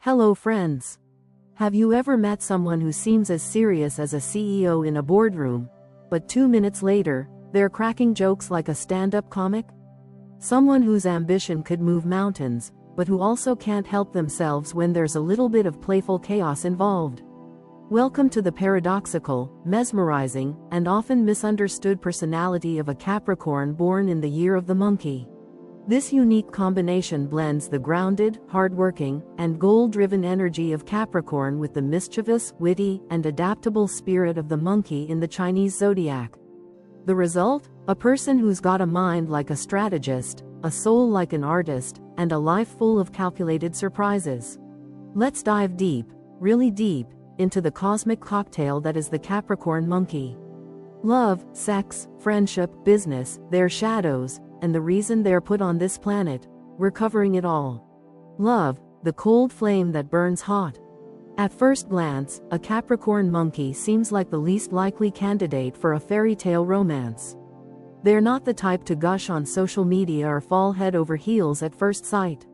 Hello friends. Have you ever met someone who seems as serious as a CEO in a boardroom, but 2 minutes later, they're cracking jokes like a stand-up comic? Someone whose ambition could move mountains, but who also can't help themselves when there's a little bit of playful chaos involved. Welcome to the paradoxical, mesmerizing, and often misunderstood personality of a Capricorn born in the year of the monkey. This unique combination blends the grounded, hardworking, and goal-driven energy of Capricorn with the mischievous, witty, and adaptable spirit of the monkey in the Chinese zodiac. The result? A person who's got a mind like a strategist, a soul like an artist, and a life full of calculated surprises. Let's dive deep, really deep, into the cosmic cocktail that is the Capricorn monkey. Love, sex, friendship, business, their shadows, and the reason they're put on this planet, we're covering it all. Love, the cold flame that burns hot. At first glance, a Capricorn monkey seems like the least likely candidate for a fairy tale romance. They're not the type to gush on social media or fall head over heels at first sight.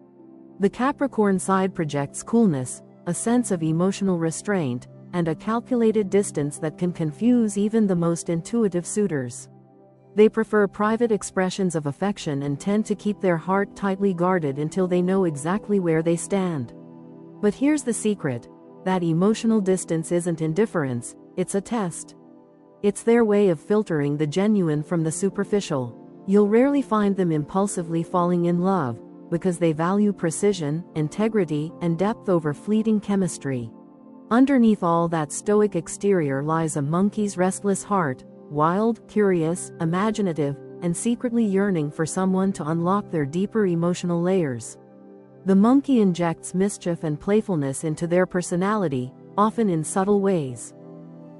The Capricorn side projects coolness, a sense of emotional restraint, and a calculated distance that can confuse even the most intuitive suitors. They prefer private expressions of affection and tend to keep their heart tightly guarded until they know exactly where they stand. But here's the secret: that emotional distance isn't indifference, it's a test. It's their way of filtering the genuine from the superficial. You'll rarely find them impulsively falling in love, because they value precision, integrity, and depth over fleeting chemistry. Underneath all that stoic exterior lies a monkey's restless heart, wild, curious, imaginative, and secretly yearning for someone to unlock their deeper emotional layers. The monkey injects mischief and playfulness into their personality, often in subtle ways.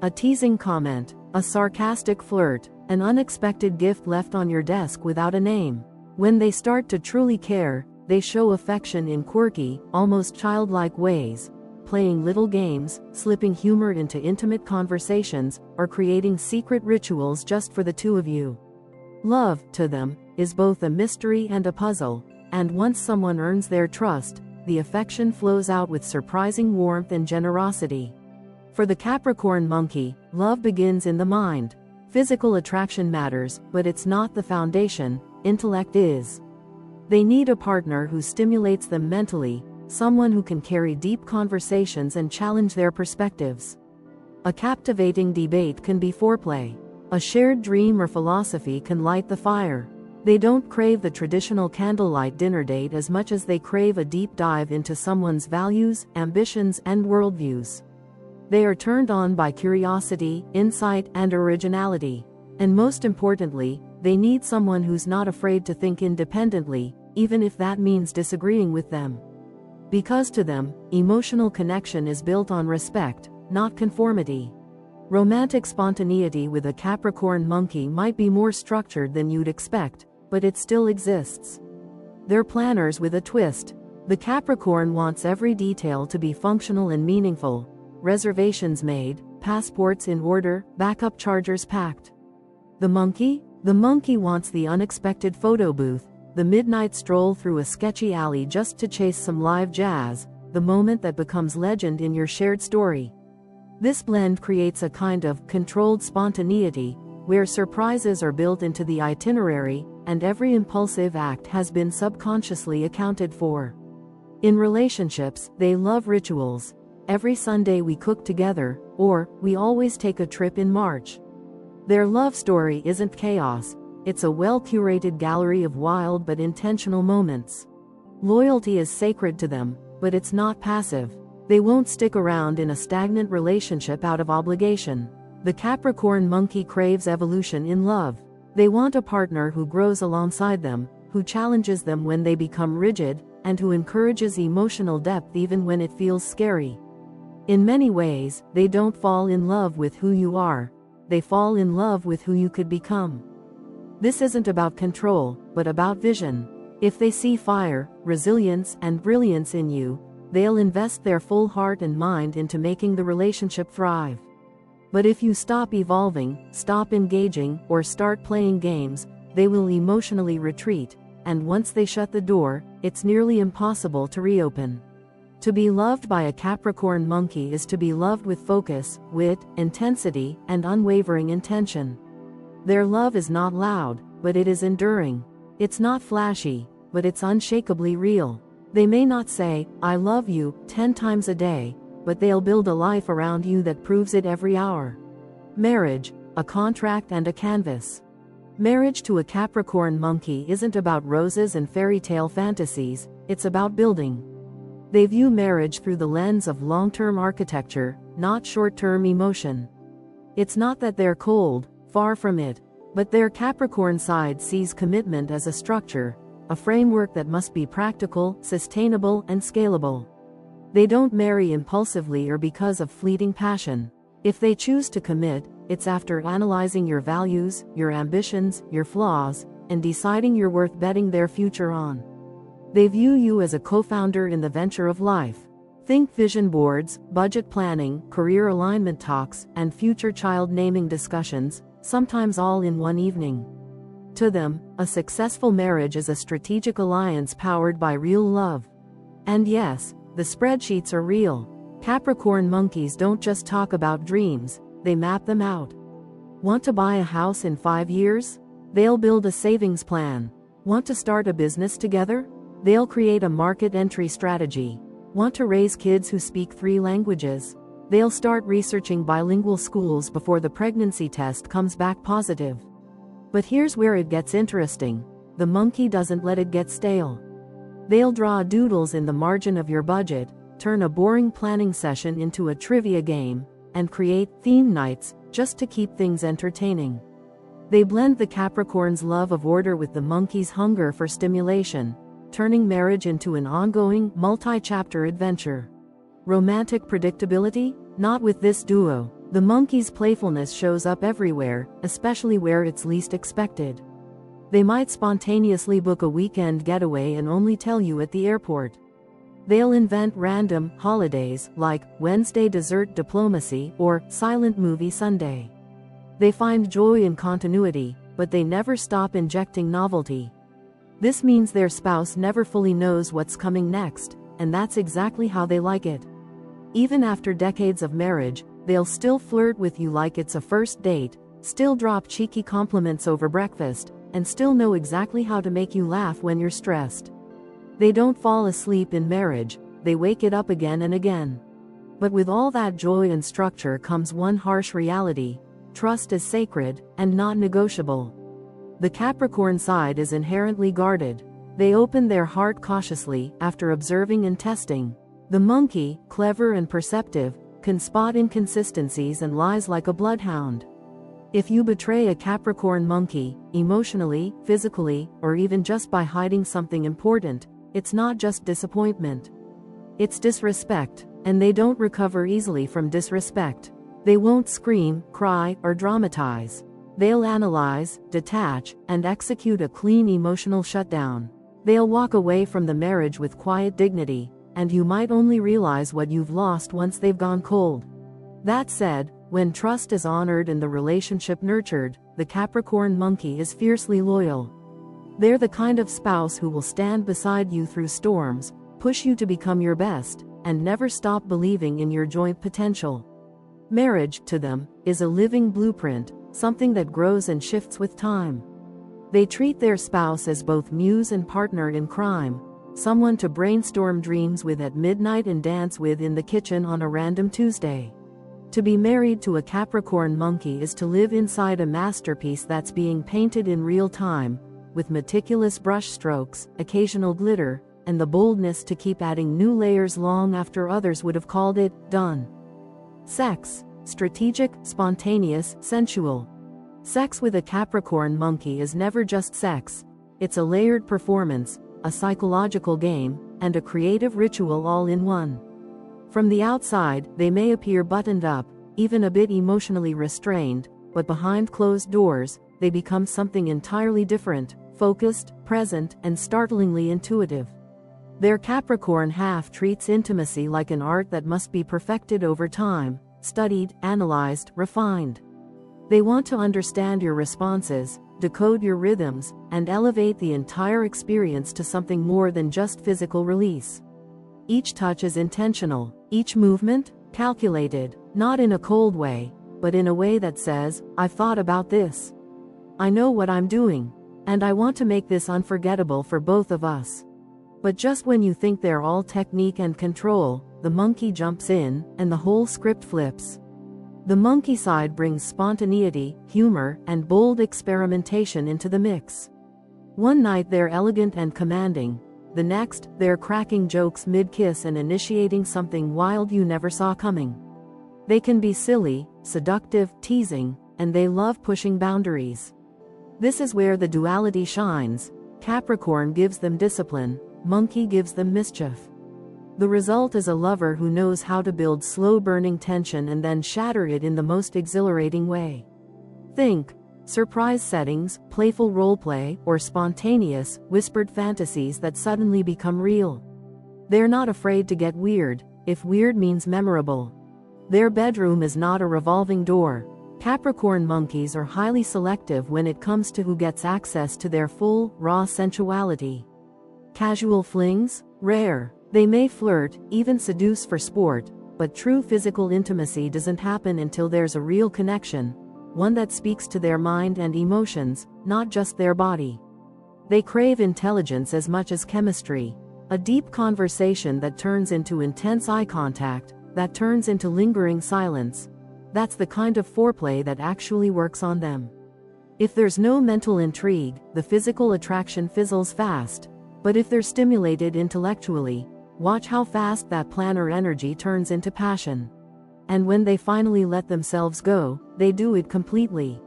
A teasing comment, a sarcastic flirt, an unexpected gift left on your desk without a name. When they start to truly care, they show affection in quirky, almost childlike ways, playing little games, slipping humor into intimate conversations, or creating secret rituals just for the two of you. Love, to them, is both a mystery and a puzzle, and once someone earns their trust, the affection flows out with surprising warmth and generosity. For the Capricorn monkey, love begins in the mind. Physical attraction matters, but it's not the foundation, intellect is. They need a partner who stimulates them mentally, someone who can carry deep conversations and challenge their perspectives. A captivating debate can be foreplay. A shared dream or philosophy can light the fire. They don't crave the traditional candlelight dinner date as much as they crave a deep dive into someone's values, ambitions, and worldviews. They are turned on by curiosity, insight, and originality. And most importantly, they need someone who's not afraid to think independently, even if that means disagreeing with them. Because to them, emotional connection is built on respect, not conformity. Romantic spontaneity with a Capricorn monkey might be more structured than you'd expect, but it still exists. They're planners with a twist. The Capricorn wants every detail to be functional and meaningful. Reservations made, passports in order, backup chargers packed. The monkey? The monkey wants the unexpected photo booth, the midnight stroll through a sketchy alley just to chase some live jazz, the moment that becomes legend in your shared story. This blend creates a kind of controlled spontaneity, where surprises are built into the itinerary, and every impulsive act has been subconsciously accounted for. In relationships, they love rituals. Every Sunday we cook together, or we always take a trip in March. Their love story isn't chaos. It's a well-curated gallery of wild but intentional moments. Loyalty is sacred to them, but it's not passive. They won't stick around in a stagnant relationship out of obligation. The Capricorn monkey craves evolution in love. They want a partner who grows alongside them, who challenges them when they become rigid, and who encourages emotional depth even when it feels scary. In many ways, they don't fall in love with who you are. They fall in love with who you could become. This isn't about control, but about vision. If they see fire, resilience, and brilliance in you, they'll invest their full heart and mind into making the relationship thrive. But if you stop evolving, stop engaging, or start playing games, they will emotionally retreat, and once they shut the door, it's nearly impossible to reopen. To be loved by a Capricorn monkey is to be loved with focus, wit, intensity, and unwavering intention. Their love is not loud, but it is enduring. It's not flashy, but it's unshakably real. They may not say, "I love you," 10 times a day, but they'll build a life around you that proves it every hour. Marriage, a contract and a canvas. Marriage to a Capricorn monkey isn't about roses and fairy tale fantasies, it's about building. They view marriage through the lens of long-term architecture, not short-term emotion. It's not that they're cold, far from it, but their Capricorn side sees commitment as a structure, a framework that must be practical, sustainable, and scalable. They don't marry impulsively or because of fleeting passion. If they choose to commit, it's after analyzing your values, your ambitions, your flaws, and deciding you're worth betting their future on. They view you as a co-founder in the venture of life. Think vision boards, budget planning, career alignment talks, and future child naming discussions, sometimes all in one evening. To them, a successful marriage is a strategic alliance powered by real love. And yes, the spreadsheets are real. Capricorn monkeys don't just talk about dreams, they map them out. Want to buy a house in 5 years? They'll build a savings plan. Want to start a business together? They'll create a market entry strategy. Want to raise kids who speak 3 languages? They'll start researching bilingual schools before the pregnancy test comes back positive. But here's where it gets interesting. The monkey doesn't let it get stale. They'll draw doodles in the margin of your budget, turn a boring planning session into a trivia game, and create theme nights just to keep things entertaining. They blend the Capricorn's love of order with the monkey's hunger for stimulation, turning marriage into an ongoing, multi-chapter adventure. Romantic predictability? Not with this duo. The monkey's playfulness shows up everywhere, especially where it's least expected. They might spontaneously book a weekend getaway and only tell you at the airport. They'll invent random holidays like Wednesday dessert diplomacy or silent movie Sunday. They find joy in continuity, but they never stop injecting novelty. This means their spouse never fully knows what's coming next, and that's exactly how they like it. Even after decades of marriage, they'll still flirt with you like it's a first date, still drop cheeky compliments over breakfast, and still know exactly how to make you laugh when you're stressed. They don't fall asleep in marriage, they wake it up again and again. But with all that joy and structure comes one harsh reality: trust is sacred, and not negotiable. The Capricorn side is inherently guarded. They open their heart cautiously, after observing and testing. The monkey, clever and perceptive, can spot inconsistencies and lies like a bloodhound. If you betray a Capricorn monkey, emotionally, physically, or even just by hiding something important, it's not just disappointment. It's disrespect, and they don't recover easily from disrespect. They won't scream, cry, or dramatize. They'll analyze, detach, and execute a clean emotional shutdown. They'll walk away from the marriage with quiet dignity, and you might only realize what you've lost once they've gone cold. That said, when trust is honored and the relationship nurtured, the Capricorn monkey is fiercely loyal. They're the kind of spouse who will stand beside you through storms, push you to become your best, and never stop believing in your joint potential. Marriage, to them, is a living blueprint, something that grows and shifts with time. They treat their spouse as both muse and partner in crime, someone to brainstorm dreams with at midnight and dance with in the kitchen on a random Tuesday. To be married to a Capricorn monkey is to live inside a masterpiece that's being painted in real time, with meticulous brushstrokes, occasional glitter, and the boldness to keep adding new layers long after others would have called it done. Sex. Strategic, spontaneous, sensual. Sex with a Capricorn monkey is never just sex. It's a layered performance, a psychological game, and a creative ritual all in one. From the outside, they may appear buttoned up, even a bit emotionally restrained, but behind closed doors, they become something entirely different, focused, present, and startlingly intuitive. Their Capricorn half treats intimacy like an art that must be perfected over time, studied, analyzed, refined. They want to understand your responses, decode your rhythms, and elevate the entire experience to something more than just physical release. Each touch is intentional, each movement, calculated, not in a cold way, but in a way that says, I've thought about this. I know what I'm doing. And I want to make this unforgettable for both of us. But just when you think they're all technique and control, the monkey jumps in, and the whole script flips. The monkey side brings spontaneity, humor, and bold experimentation into the mix. One night they're elegant and commanding. The next, they're cracking jokes mid-kiss and initiating something wild you never saw coming. They can be silly, seductive, teasing, and they love pushing boundaries. This is where the duality shines. Capricorn gives them discipline, Monkey gives them mischief. The result is a lover who knows how to build slow-burning tension and then shatter it in the most exhilarating way. Think surprise settings, playful roleplay, or spontaneous, whispered fantasies that suddenly become real. They're not afraid to get weird, if weird means memorable. Their bedroom is not a revolving door. Capricorn monkeys are highly selective when it comes to who gets access to their full, raw sensuality. Casual flings? Rare. They may flirt, even seduce for sport, but true physical intimacy doesn't happen until there's a real connection, one that speaks to their mind and emotions, not just their body. They crave intelligence as much as chemistry. A deep conversation that turns into intense eye contact, that turns into lingering silence. That's the kind of foreplay that actually works on them. If there's no mental intrigue, the physical attraction fizzles fast. But if they're stimulated intellectually, watch how fast that planner energy turns into passion. And when they finally let themselves go, they do it completely.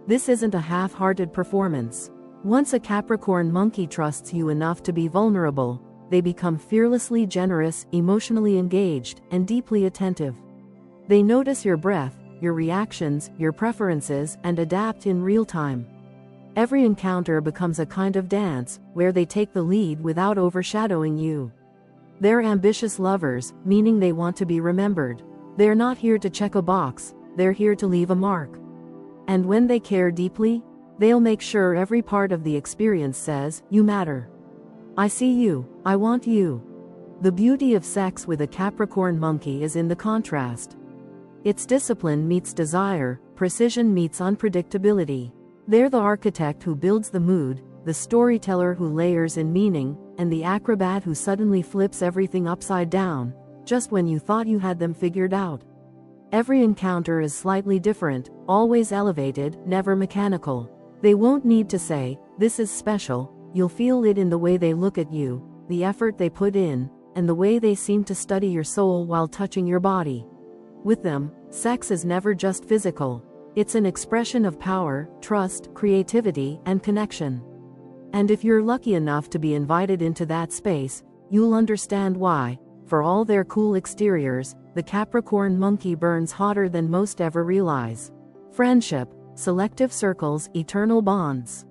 This isn't a half-hearted performance. Once a Capricorn monkey trusts you enough to be vulnerable, they become fearlessly generous, emotionally engaged, and deeply attentive. They notice your breath, your reactions, your preferences, and adapt in real time. Every encounter becomes a kind of dance, where they take the lead without overshadowing you. They're ambitious lovers, meaning they want to be remembered. They're not here to check a box, they're here to leave a mark. And when they care deeply, they'll make sure every part of the experience says, "You matter. I see you, I want you." The beauty of sex with a Capricorn monkey is in the contrast. It's discipline meets desire, precision meets unpredictability. They're the architect who builds the mood, the storyteller who layers in meaning, and the acrobat who suddenly flips everything upside down, just when you thought you had them figured out. Every encounter is slightly different, always elevated, never mechanical. They won't need to say, "This is special." You'll feel it in the way they look at you, the effort they put in, and the way they seem to study your soul while touching your body. With them, sex is never just physical. It's an expression of power, trust, creativity, and connection. And if you're lucky enough to be invited into that space, you'll understand why. For all their cool exteriors, the Capricorn monkey burns hotter than most ever realize. Friendship, selective circles, eternal bonds.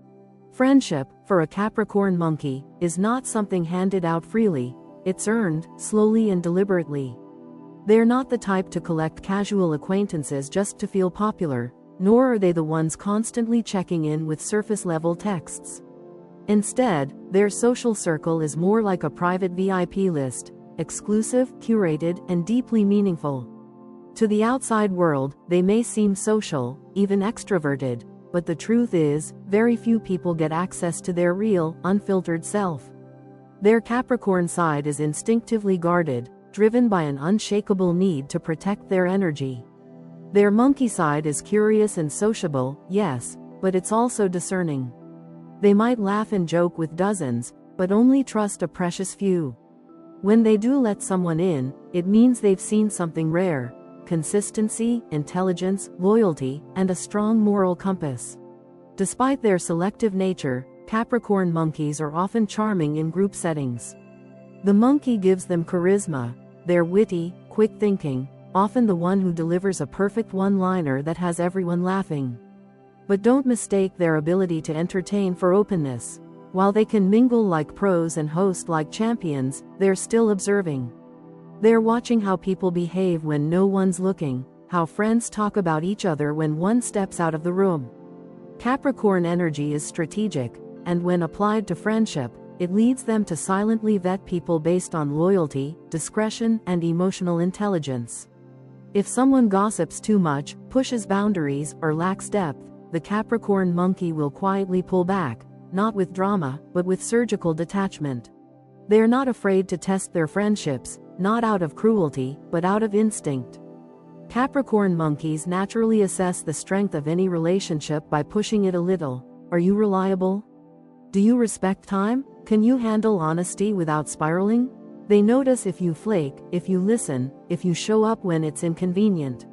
Friendship, for a Capricorn monkey, is not something handed out freely. It's earned, slowly and deliberately. They're not the type to collect casual acquaintances just to feel popular, nor are they the ones constantly checking in with surface-level texts. Instead, their social circle is more like a private VIP list, exclusive, curated, and deeply meaningful. To the outside world, they may seem social, even extroverted, but the truth is, very few people get access to their real, unfiltered self. Their Capricorn side is instinctively guarded, driven by an unshakable need to protect their energy. Their monkey side is curious and sociable, yes, but it's also discerning. They might laugh and joke with dozens, but only trust a precious few. When they do let someone in, it means they've seen something rare: consistency, intelligence, loyalty, and a strong moral compass. Despite their selective nature, Capricorn monkeys are often charming in group settings. The monkey gives them charisma. They're witty, quick-thinking, often the one who delivers a perfect one-liner that has everyone laughing. But don't mistake their ability to entertain for openness. While they can mingle like pros and host like champions, they're still observing. They're watching how people behave when no one's looking, how friends talk about each other when one steps out of the room. Capricorn energy is strategic, and when applied to friendship, it leads them to silently vet people based on loyalty, discretion, and emotional intelligence. If someone gossips too much, pushes boundaries, or lacks depth, the Capricorn monkey will quietly pull back, not with drama, but with surgical detachment. They are not afraid to test their friendships, not out of cruelty, but out of instinct. Capricorn monkeys naturally assess the strength of any relationship by pushing it a little. Are you reliable? Do you respect time? Can you handle honesty without spiraling? They notice if you flake, if you listen, if you show up when it's inconvenient.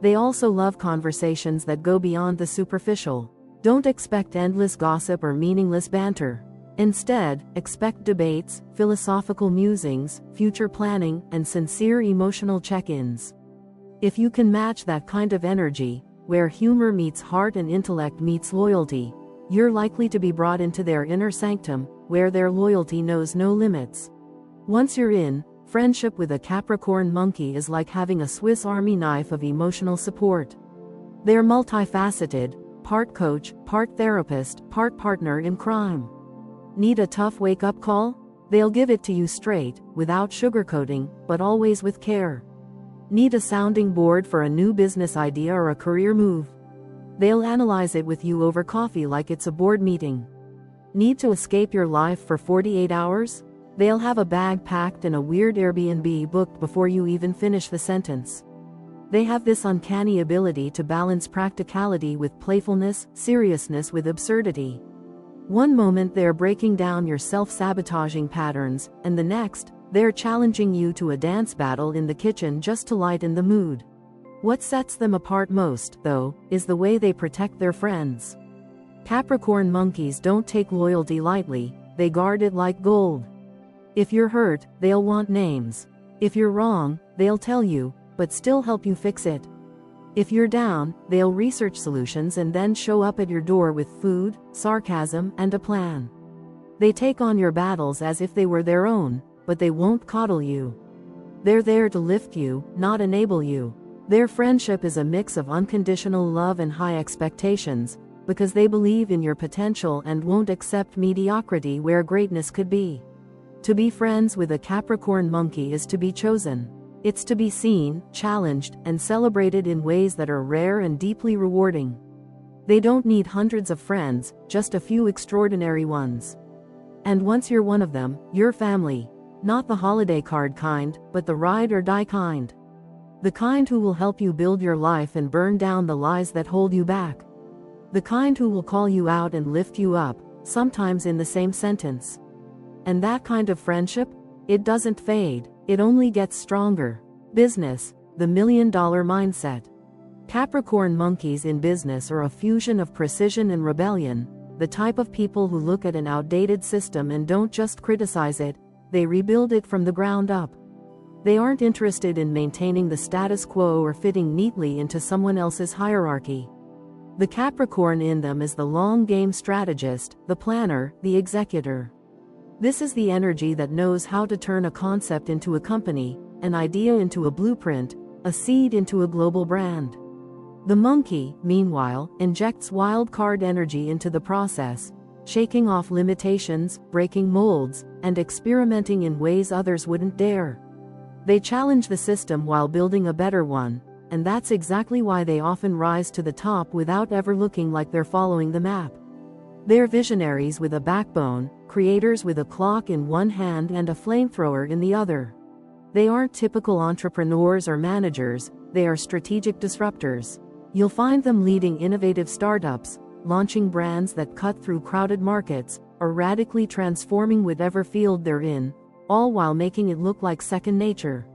They also love conversations that go beyond the superficial. Don't expect endless gossip or meaningless banter. Instead, expect debates, philosophical musings, future planning, and sincere emotional check-ins. If you can match that kind of energy, where humor meets heart and intellect meets loyalty, you're likely to be brought into their inner sanctum, where their loyalty knows no limits. Once you're in, friendship with a Capricorn monkey is like having a Swiss Army knife of emotional support. They're multifaceted, part coach, part therapist, part partner in crime. Need a tough wake-up call? They'll give it to you straight, without sugarcoating, but always with care. Need a sounding board for a new business idea or a career move? They'll analyze it with you over coffee like it's a board meeting. Need to escape your life for 48 hours? They'll have a bag packed and a weird Airbnb booked before you even finish the sentence. They have this uncanny ability to balance practicality with playfulness, seriousness with absurdity. One moment they're breaking down your self-sabotaging patterns, and the next, they're challenging you to a dance battle in the kitchen just to lighten the mood. What sets them apart most, though, is the way they protect their friends. Capricorn monkeys don't take loyalty lightly, they guard it like gold. If you're hurt, they'll want names. If you're wrong, they'll tell you, but still help you fix it. If you're down, they'll research solutions and then show up at your door with food, sarcasm, and a plan. They take on your battles as if they were their own, but they won't coddle you. They're there to lift you, not enable you. Their friendship is a mix of unconditional love and high expectations, because they believe in your potential and won't accept mediocrity where greatness could be. To be friends with a Capricorn monkey is to be chosen. It's to be seen, challenged, and celebrated in ways that are rare and deeply rewarding. They don't need hundreds of friends, just a few extraordinary ones. And once you're one of them, you're family. Not the holiday card kind, but the ride or die kind. The kind who will help you build your life and burn down the lies that hold you back. The kind who will call you out and lift you up, sometimes in the same sentence. And that kind of friendship? It doesn't fade, it only gets stronger. Business, the million-dollar mindset. Capricorn monkeys in business are a fusion of precision and rebellion, the type of people who look at an outdated system and don't just criticize it, they rebuild it from the ground up. They aren't interested in maintaining the status quo or fitting neatly into someone else's hierarchy. The Capricorn in them is the long-game strategist, the planner, the executor. This is the energy that knows how to turn a concept into a company, an idea into a blueprint, a seed into a global brand. The monkey, meanwhile, injects wild card energy into the process, shaking off limitations, breaking molds, and experimenting in ways others wouldn't dare. They challenge the system while building a better one, and that's exactly why they often rise to the top without ever looking like they're following the map. They're visionaries with a backbone, creators with a clock in one hand and a flamethrower in the other. They aren't typical entrepreneurs or managers, they are strategic disruptors. You'll find them leading innovative startups, launching brands that cut through crowded markets, or radically transforming whatever field they're in, all while making it look like second nature.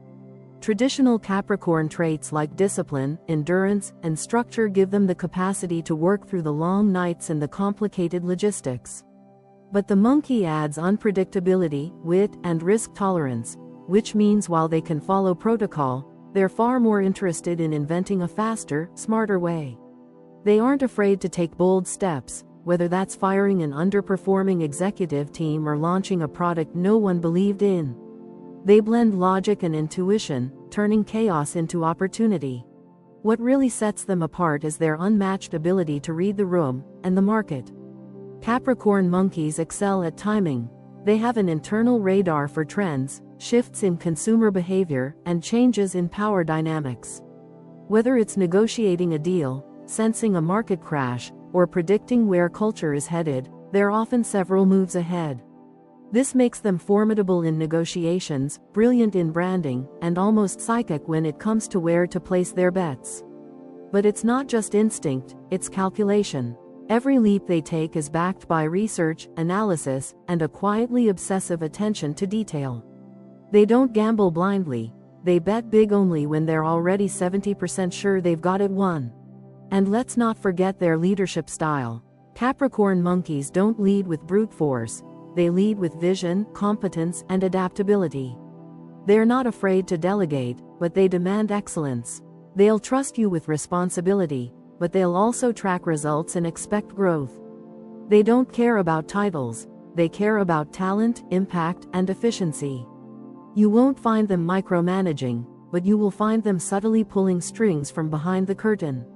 Traditional Capricorn traits like discipline, endurance, and structure give them the capacity to work through the long nights and the complicated logistics. But the monkey adds unpredictability, wit, and risk tolerance, which means while they can follow protocol, they're far more interested in inventing a faster, smarter way. They aren't afraid to take bold steps, whether that's firing an underperforming executive team or launching a product no one believed in. They blend logic and intuition, turning chaos into opportunity. What really sets them apart is their unmatched ability to read the room and the market. Capricorn monkeys excel at timing. They have an internal radar for trends, shifts in consumer behavior, and changes in power dynamics. Whether it's negotiating a deal, sensing a market crash, or predicting where culture is headed, they're often several moves ahead. This makes them formidable in negotiations, brilliant in branding, and almost psychic when it comes to where to place their bets. But it's not just instinct, it's calculation. Every leap they take is backed by research, analysis, and a quietly obsessive attention to detail. They don't gamble blindly. They bet big only when they're already 70% sure they've got it won. And let's not forget their leadership style. Capricorn monkeys don't lead with brute force. They lead with vision, competence, and adaptability. They're not afraid to delegate, but they demand excellence. They'll trust you with responsibility, but they'll also track results and expect growth. They don't care about titles. They care about talent, impact, and efficiency. You won't find them micromanaging, but you will find them subtly pulling strings from behind the curtain.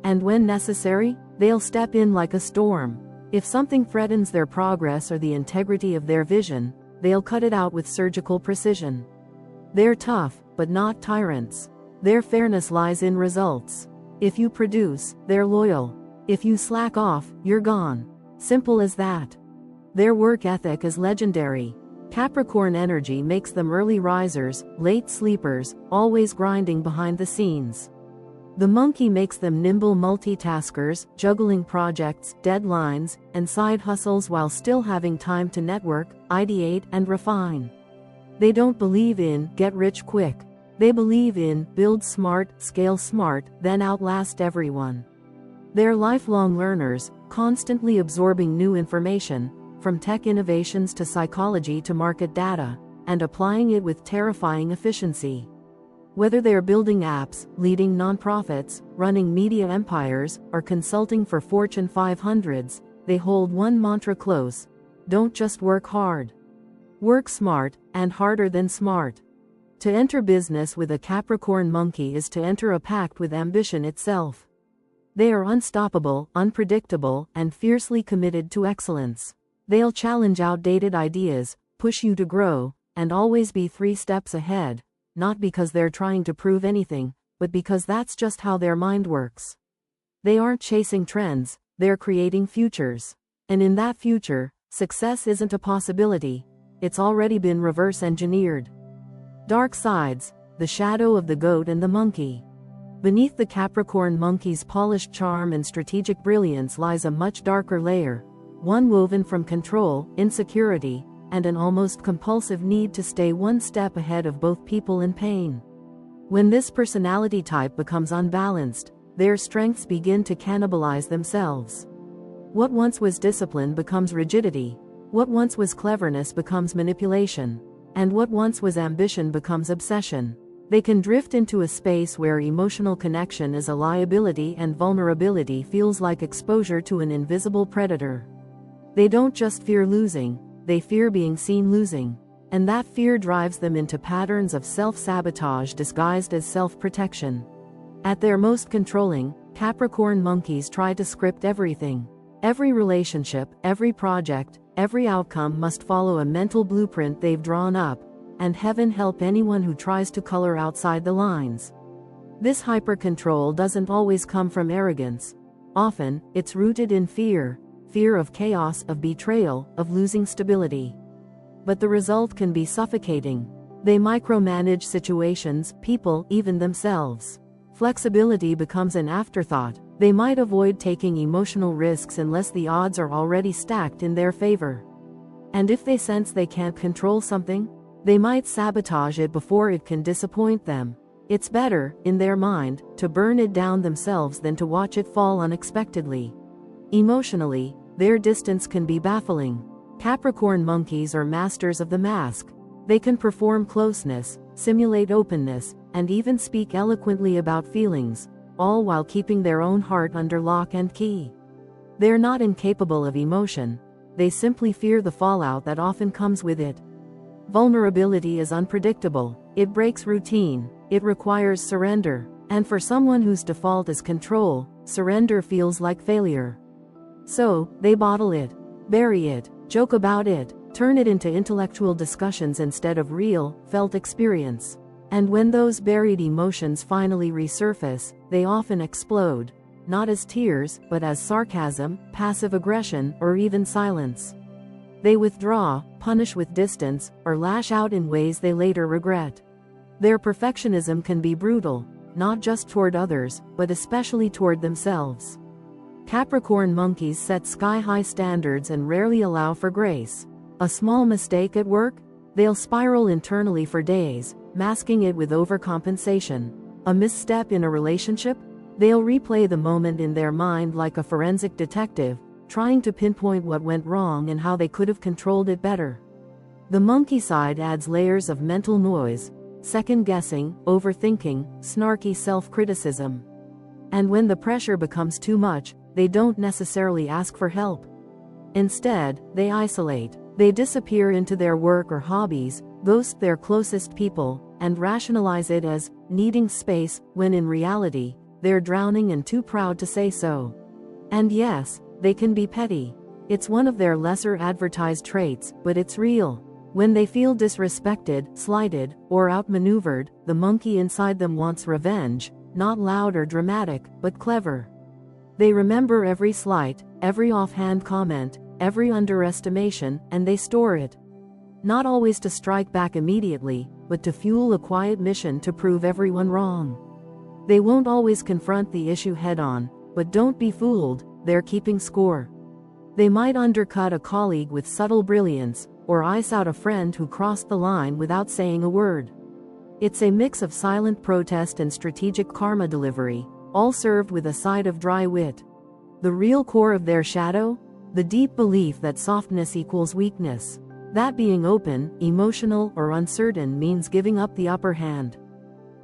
And when necessary, they'll step in like a storm. If something threatens their progress or the integrity of their vision, they'll cut it out with surgical precision. They're tough, but not tyrants. Their fairness lies in results. If you produce, they're loyal. If you slack off, you're gone. Simple as that. Their work ethic is legendary. Capricorn energy makes them early risers, late sleepers, always grinding behind the scenes. The monkey makes them nimble multitaskers, juggling projects, deadlines, and side hustles while still having time to network, ideate, and refine. They don't believe in get rich quick. They believe in build smart, scale smart, then outlast everyone. They're lifelong learners, constantly absorbing new information, from tech innovations to psychology to market data, and applying it with terrifying efficiency. Whether they're building apps, leading nonprofits, running media empires, or consulting for Fortune 500s, they hold one mantra close: don't just work hard. Work smart, and harder than smart. To enter business with a Capricorn monkey is to enter a pact with ambition itself. They are unstoppable, unpredictable, and fiercely committed to excellence. They'll challenge outdated ideas, push you to grow, and always be 3 steps ahead, not because they're trying to prove anything, but because that's just how their mind works. They aren't chasing trends, they're creating futures. And in that future, success isn't a possibility, it's already been reverse engineered. Dark sides, the shadow of the goat and the monkey. Beneath the Capricorn monkey's polished charm and strategic brilliance lies a much darker layer, one woven from control, insecurity, and an almost compulsive need to stay one step ahead of both people and pain. When this personality type becomes unbalanced, their strengths begin to cannibalize themselves. What once was discipline becomes rigidity, what once was cleverness becomes manipulation, and what once was ambition becomes obsession. They can drift into a space where emotional connection is a liability and vulnerability feels like exposure to an invisible predator. They don't just fear losing, they fear being seen losing. And that fear drives them into patterns of self-sabotage disguised as self-protection. At their most controlling, Capricorn monkeys try to script everything. Every relationship, every project, every outcome must follow a mental blueprint they've drawn up, and heaven help anyone who tries to color outside the lines. This hyper-control doesn't always come from arrogance. Often, it's rooted in fear of chaos, of betrayal, of losing stability. But the result can be suffocating. They micromanage situations, people, even themselves. Flexibility becomes an afterthought. They might avoid taking emotional risks unless the odds are already stacked in their favor. And if they sense they can't control something, they might sabotage it before it can disappoint them. It's better, in their mind, to burn it down themselves than to watch it fall unexpectedly. Emotionally, their distance can be baffling. Capricorn monkeys are masters of the mask. They can perform closeness, simulate openness, and even speak eloquently about feelings, all while keeping their own heart under lock and key. They're not incapable of emotion, they simply fear the fallout that often comes with it. Vulnerability is unpredictable, it breaks routine, it requires surrender, and for someone whose default is control, surrender feels like failure. So, they bottle it, bury it, joke about it, turn it into intellectual discussions instead of real, felt experience. And when those buried emotions finally resurface, they often explode, not as tears, but as sarcasm, passive aggression, or even silence. They withdraw, punish with distance, or lash out in ways they later regret. Their perfectionism can be brutal, not just toward others, but especially toward themselves. Capricorn monkeys set sky-high standards and rarely allow for grace. A small mistake at work? They'll spiral internally for days, masking it with overcompensation. A misstep in a relationship? They'll replay the moment in their mind like a forensic detective, trying to pinpoint what went wrong and how they could have controlled it better. The monkey side adds layers of mental noise, second-guessing, overthinking, snarky self-criticism. And when the pressure becomes too much, they don't necessarily ask for help. Instead, they isolate. They disappear into their work or hobbies, ghost their closest people, and rationalize it as needing space, when in reality, they're drowning and too proud to say so. And yes, they can be petty. It's one of their lesser advertised traits, but it's real. When they feel disrespected, slighted, or outmaneuvered, the monkey inside them wants revenge, not loud or dramatic, but clever. They remember every slight, every offhand comment, every underestimation, and they store it. Not always to strike back immediately, but to fuel a quiet mission to prove everyone wrong. They won't always confront the issue head-on, but don't be fooled, they're keeping score. They might undercut a colleague with subtle brilliance, or ice out a friend who crossed the line without saying a word. It's a mix of silent protest and strategic karma delivery, all served with a side of dry wit. The real core of their shadow? The deep belief that softness equals weakness. That being open, emotional, or uncertain means giving up the upper hand.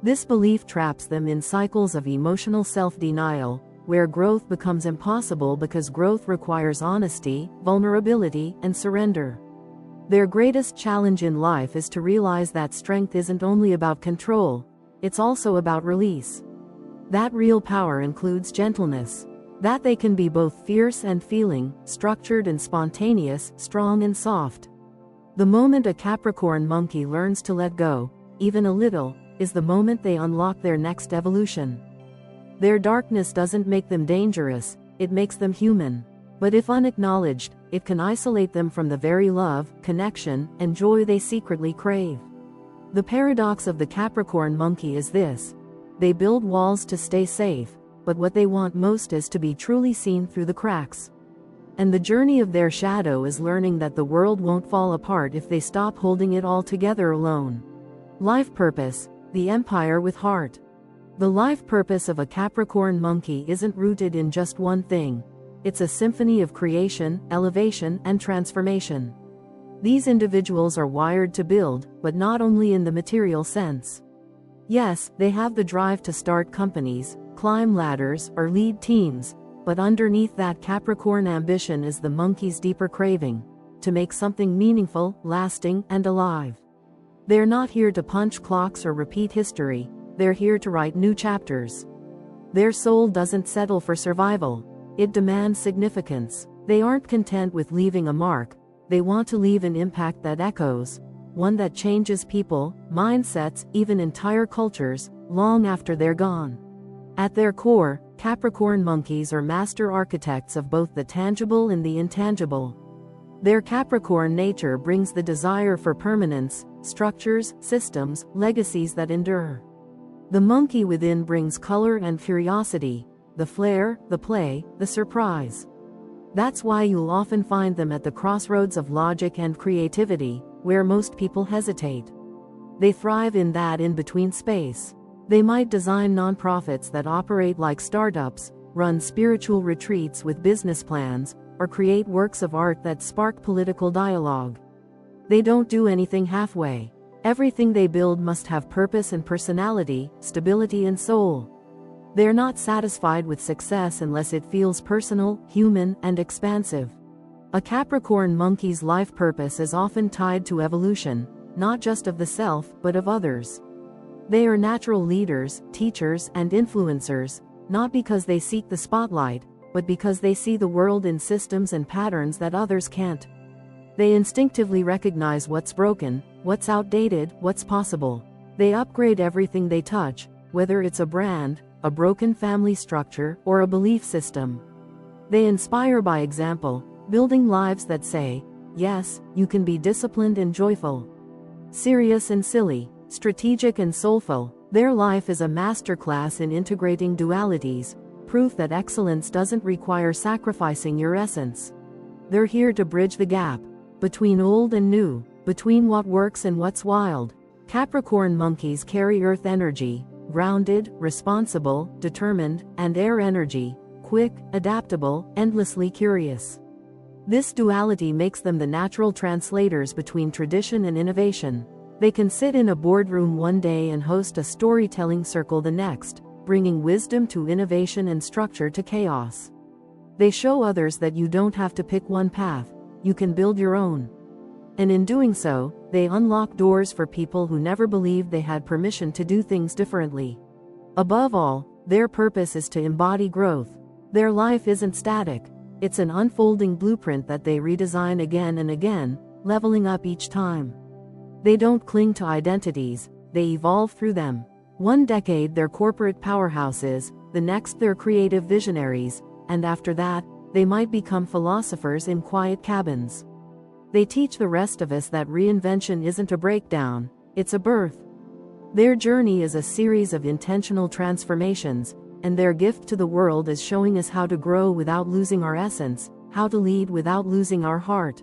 This belief traps them in cycles of emotional self-denial, where growth becomes impossible because growth requires honesty, vulnerability, and surrender. Their greatest challenge in life is to realize that strength isn't only about control, it's also about release. That real power includes gentleness. That they can be both fierce and feeling, structured and spontaneous, strong and soft. The moment a Capricorn monkey learns to let go, even a little, is the moment they unlock their next evolution. Their darkness doesn't make them dangerous, it makes them human. But if unacknowledged, it can isolate them from the very love, connection, and joy they secretly crave. The paradox of the Capricorn monkey is this: they build walls to stay safe, but what they want most is to be truly seen through the cracks. And the journey of their shadow is learning that the world won't fall apart if they stop holding it all together alone. Life purpose: the empire with heart. The life purpose of a Capricorn monkey isn't rooted in just one thing. It's a symphony of creation, elevation, and transformation. These individuals are wired to build, but not only in the material sense. Yes, they have the drive to start companies, climb ladders, or lead teams, but underneath that Capricorn ambition is the monkey's deeper craving: to make something meaningful, lasting, and alive. They're not here to punch clocks or repeat history, they're here to write new chapters. Their soul doesn't settle for survival, it demands significance. They aren't content with leaving a mark, they want to leave an impact that echoes, one that changes people, mindsets, even entire cultures, long after they're gone. At their core, Capricorn monkeys are master architects of both the tangible and the intangible. Their Capricorn nature brings the desire for permanence, structures, systems, legacies that endure. The monkey within brings color and curiosity, the flair, the play, the surprise. That's why you'll often find them at the crossroads of logic and creativity, where most people hesitate. They thrive in that in-between space. They might design nonprofits that operate like startups, run spiritual retreats with business plans, or create works of art that spark political dialogue. They don't do anything halfway. Everything they build must have purpose and personality, stability and soul. They're not satisfied with success unless it feels personal, human, and expansive. A Capricorn monkey's life purpose is often tied to evolution, not just of the self, but of others. They are natural leaders, teachers, and influencers, not because they seek the spotlight, but because they see the world in systems and patterns that others can't. They instinctively recognize what's broken, what's outdated, what's possible. They upgrade everything they touch, whether it's a brand, a broken family structure, or a belief system. They inspire by example, building lives that say, yes, you can be disciplined and joyful, serious and silly, strategic and soulful. Their life is a masterclass in integrating dualities, proof that excellence doesn't require sacrificing your essence. They're here to bridge the gap between old and new, between what works and what's wild. Capricorn monkeys carry earth energy, grounded, responsible, determined, and air energy, quick, adaptable, endlessly curious. This duality makes them the natural translators between tradition and innovation. They can sit in a boardroom one day and host a storytelling circle the next, bringing wisdom to innovation and structure to chaos. They show others that you don't have to pick one path, you can build your own. And in doing so, they unlock doors for people who never believed they had permission to do things differently. Above all, their purpose is to embody growth. Their life isn't static, it's an unfolding blueprint that they redesign again and again, leveling up each time. They don't cling to identities, they evolve through them. One decade they're corporate powerhouses, the next they're creative visionaries, and after that, they might become philosophers in quiet cabins. They teach the rest of us that reinvention isn't a breakdown, it's a birth. Their journey is a series of intentional transformations, and their gift to the world is showing us how to grow without losing our essence, how to lead without losing our heart.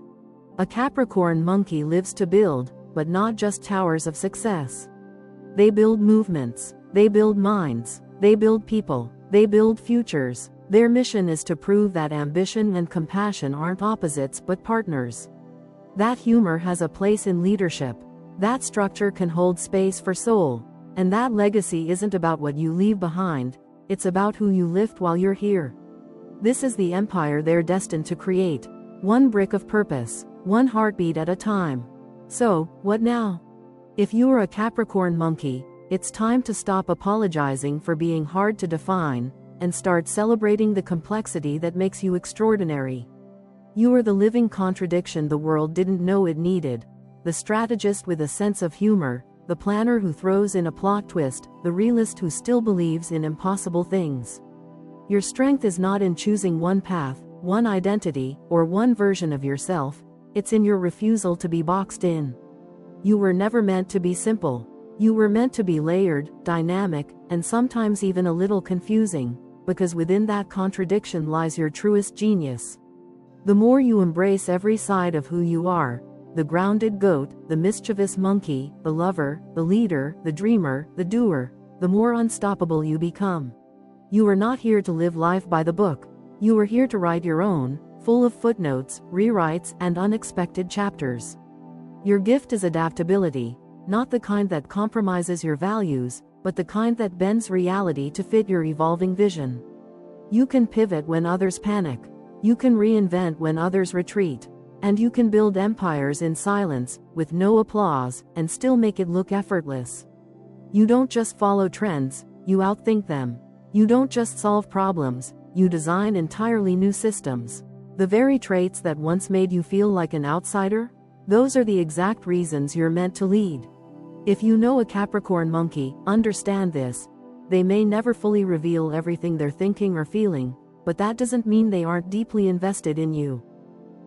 A Capricorn monkey lives to build, but not just towers of success. They build movements, they build minds, they build people, they build futures. Their mission is to prove that ambition and compassion aren't opposites but partners. That humor has a place in leadership. That structure can hold space for soul. And that legacy isn't about what you leave behind, it's about who you lift while you're here. This is the empire they're destined to create. One brick of purpose, one heartbeat at a time. So, what now? If you're a Capricorn monkey, it's time to stop apologizing for being hard to define, and start celebrating the complexity that makes you extraordinary. You are the living contradiction the world didn't know it needed, the strategist with a sense of humor, the planner who throws in a plot twist, the realist who still believes in impossible things. Your strength is not in choosing one path, one identity, or one version of yourself, it's in your refusal to be boxed in. You were never meant to be simple. You were meant to be layered, dynamic, and sometimes even a little confusing, because within that contradiction lies your truest genius. The more you embrace every side of who you are, the grounded goat, the mischievous monkey, the lover, the leader, the dreamer, the doer, the more unstoppable you become. You are not here to live life by the book. You are here to write your own, full of footnotes, rewrites, and unexpected chapters. Your gift is adaptability, not the kind that compromises your values, but the kind that bends reality to fit your evolving vision. You can pivot when others panic. You can reinvent when others retreat. And you can build empires in silence, with no applause, and still make it look effortless. You don't just follow trends, you outthink them. You don't just solve problems, you design entirely new systems. The very traits that once made you feel like an outsider, those are the exact reasons you're meant to lead. If you know a Capricorn monkey, understand this. They may never fully reveal everything they're thinking or feeling, but that doesn't mean they aren't deeply invested in you.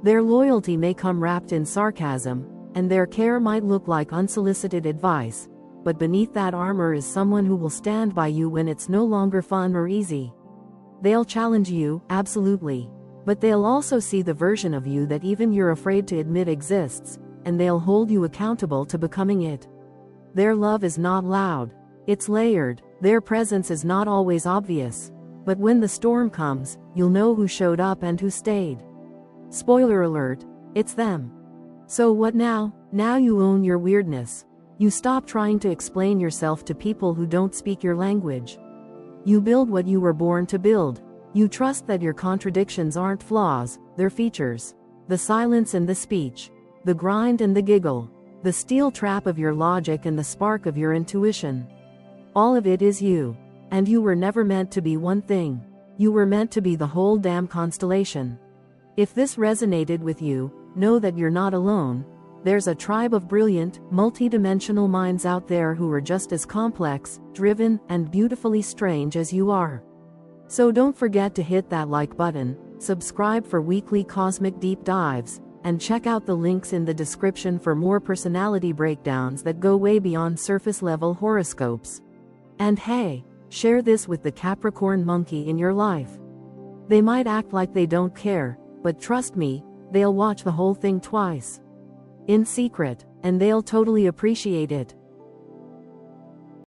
Their loyalty may come wrapped in sarcasm, and their care might look like unsolicited advice, but beneath that armor is someone who will stand by you when it's no longer fun or easy. They'll challenge you, absolutely. But they'll also see the version of you that even you're afraid to admit exists, and they'll hold you accountable to becoming it. Their love is not loud. It's layered. Their presence is not always obvious. But when the storm comes, you'll know who showed up and who stayed. Spoiler alert, it's them. So what now? Now you own your weirdness. You stop trying to explain yourself to people who don't speak your language. You build what you were born to build. You trust that your contradictions aren't flaws, they're features. The silence and the speech. The grind and the giggle. The steel trap of your logic and the spark of your intuition. All of it is you. And you were never meant to be one thing. You were meant to be the whole damn constellation. If this resonated with you, know that you're not alone. There's a tribe of brilliant, multidimensional minds out there who are just as complex, driven, and beautifully strange as you are. So don't forget to hit that like button, subscribe for weekly cosmic deep dives, and check out the links in the description for more personality breakdowns that go way beyond surface-level horoscopes. And hey, share this with the Capricorn monkey in your life. They might act like they don't care, but trust me, they'll watch the whole thing twice. In secret, and they'll totally appreciate it.